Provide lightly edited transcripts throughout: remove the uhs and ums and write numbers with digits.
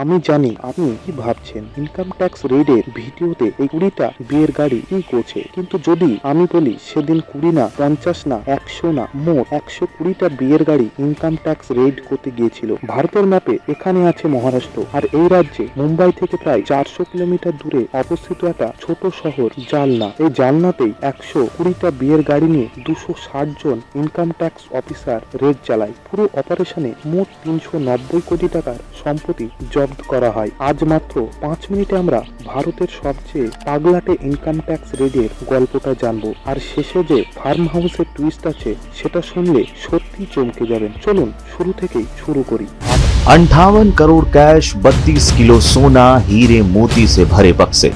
আমি জানি আপনি কি ভাবছেন, ইনকাম ট্যাক্স রেডের ভিডিওতে এই 20টা বিয়ের গাড়ি কি করছে। কিন্তু যদি আমি বলি সেদিন 20 না, 50 না, 100 না, মোট 120টা বিয়ের গাড়ি ইনকাম ট্যাক্স রেড করতে গিয়েছিল। ভারতের ম্যাপে এখানে আছে মহারাষ্ট্র, আর এই রাজ্যে মুম্বাই থেকে প্রায় 400 কিলোমিটার দূরে অবস্থিত একটা ছোট শহর জালনা। এই জালনাতেই 120টা বিয়ের গাড়ি নিয়ে 260 জন ইনকাম ট্যাক্স অফিসার রেড চালায়। পুরো অপারেশনে মোট 390 কোটি টাকার সম্পত্তি জব্দ করা হয়। আজ মাত্র 5 মিনিটে আমরা ভারতের সবচেয়ে পাগলাটে ইনকাম ট্যাক্স রেডের গল্পটা জানবো। আর শেষে যে ফার্ম হাউসের টুইস্ট আছে সেটা শুনলে সত্যি চমকে যাবেন। চলুন শুরু থেকেই শুরু করি। 58 करोड़ कैश, 32 किलो सोना, हीरे मोती से भरे बक्से।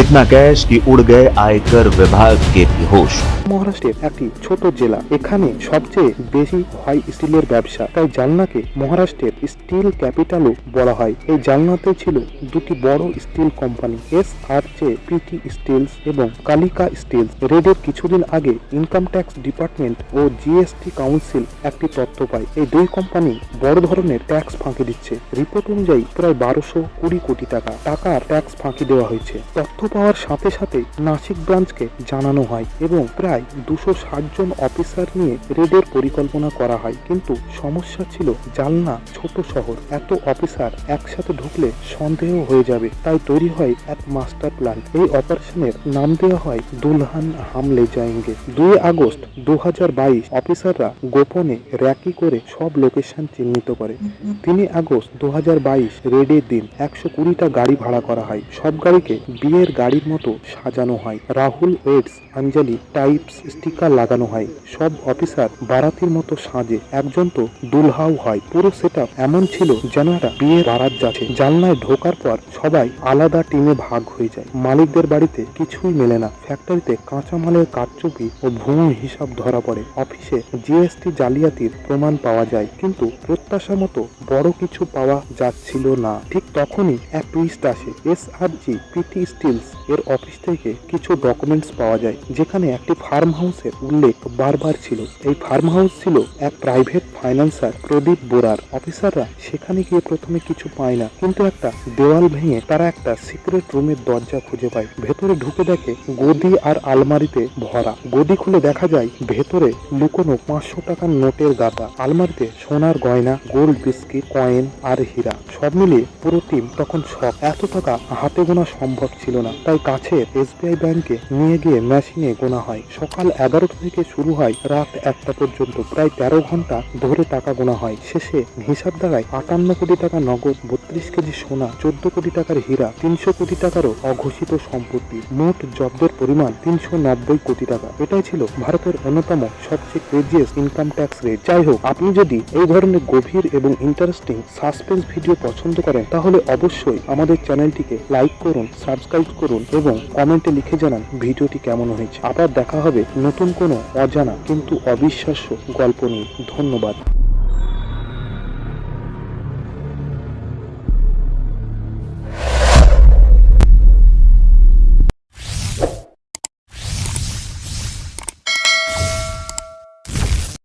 इतना कैश कि उड़ गए आयकर विभाग के भी होश। মহারাষ্ট্রের একটি ছোট জেলা, এখানে সবচেয়ে বেশি হয় স্টিলের ব্যবসা, তাই জালনাকে মহারাষ্ট্রের স্টিল ক্যাপিটালও বলা হয়। এই জালনাতে ছিল দুটি বড় স্টিল কোম্পানি, SRJ-PT স্টিলস এবং কালিকা স্টিলস। রেডের কিছুদিন আগে ইনকাম ট্যাক্স ডিপার্টমেন্ট ও জিএসটি কাউন্সিল একটি তথ্য পায়। এই দুই কোম্পানি বড় ধরনের ট্যাক্স ফাঁকি দিচ্ছে। রিপোর্ট অনুযায়ী প্রায় 1220 কোটি টাকার ট্যাক্স ফাঁকি দেওয়া হয়েছে। তথ্য পাওয়ার সাথে সাথে নাসিক ব্রাঞ্চকে জানানো হয় এবং প্রায় 260 জন অফিসার নিয়ে রেডের পরিকল্পনা করা হয়। কিন্তু সমস্যা ছিল জালনা ছোট শহর, এত অফিসার একসাথে ঢুকলে সন্দেহ হয়ে যাবে, তাই তৈরি হয় এক মাস্টার প্ল্যান। এই অপারেশনের নাম দেওয়া হয় দুলহান হামলে যায়েঙ্গে। 2 আগস্ট 2022 অফিসাররা গোপনে র্যাকি করে সব লোকেশন চিহ্নিত করে। 3 আগস্ট 2022 রেডের দিন 120টা গাড়ি ভাড়া করা হয়। সব গাড়িকে বিয়ের গাড়ির মতো সাজানো হয়। রাহুল ওয়েডস অঞ্জলি টাইপস স্টিকার লাগানো হয়। সব অফিসার বারাতির মতো সাজে, একজন তো দুলহাও হয়। পুরো সেটআপ এমন ছিল যেন একটা বিয়ের বারাত যাচ্ছে। জানলায় ঢোকার পর সবাই আলাদা টিমে ভাগ হয়ে যায়। মালিকদের বাড়িতে কিছুই মেলে না, ফ্যাক্টরিতে কাঁচামালের কারচুপি ও ভুয়ো হিসাব ধরা পড়ে। অফিসে জিএসটি জালিয়াতির প্রমাণ পাওয়া যায়, কিন্তু প্রত্যাশা মতো বড় কিছু পাওয়া যাচ্ছিল না। ঠিক তখনই এক টুইস্ট আসে। SRJ-PT স্টিলস এর অফিস থেকে কিছু ডকুমেন্টস পাওয়া যায়, যেখানে একটি ফার্ম হাউসের উল্লেখ বারবার ছিল। এই ফার্ম হাউস ছিল এক প্রাইভেট ফাইন্যান্সার প্রদীপ বোরার। অফিসাররা সেখানে গিয়ে প্রথমে কিছু পায় না, কিন্তু একটা দেওয়াল ভেঙে তারা একটা সিক্রেট রুমের দরজা খুঁজে পায়। ভেতরে ঢুকে দেখে গদি আর আলমারিতে ভরা। গদি খুলে দেখা যায় ভেতরে লুকোনো 500 টাকার নোটের গাদা। আলমারিতে সোনার গয়না, গোল্ড বিস্কিট, কয়েন আর হীরা। সব মিলিয়ে পুরো টিম তখন শক। এত টাকা হাতে গোনা সম্ভব ছিল না, তাই কাছের SBI ব্যাংকে নিয়ে গিয়ে মেশিনে গোনা হয়। সকাল 11টা থেকে শুরু হয় রাত 1টা পর্যন্ত, প্রায় 13 ঘন্টা ধরে টাকা গোনা হয়। শেষে হিসাব দাঁড়ায় 58 কোটি টাকা নগদ, 32 কেজি সোনা, 14 কোটি টাকার হীরা, 300 কোটি টাকারও অঘোষিত সম্পত্তি। মোট জব্দের পরিমাণ 390 কোটি টাকা। এটাই ছিল ভারতের অন্যতম সবচেয়ে ক্রেজিয়েস্ট ইনকাম ট্যাক্স রেড। যাই হোক, আপনি যদি এই ধরনের গভীর এবং ইন্টারেস্টিং সাসপেন্স ভিডিও পছন্দ করেন তাহলে অবশ্যই আমাদের চ্যানেলটিকে লাইক করুন, সাবস্ক্রাইব করুন এবং কমেন্টে লিখে জানান ভিডিওটি কেমন হয়েছে। আবার দেখা হবে নতুন কোনো অজানা কিন্তু অবিশ্বাস্য গল্প নিয়ে। ধন্যবাদ।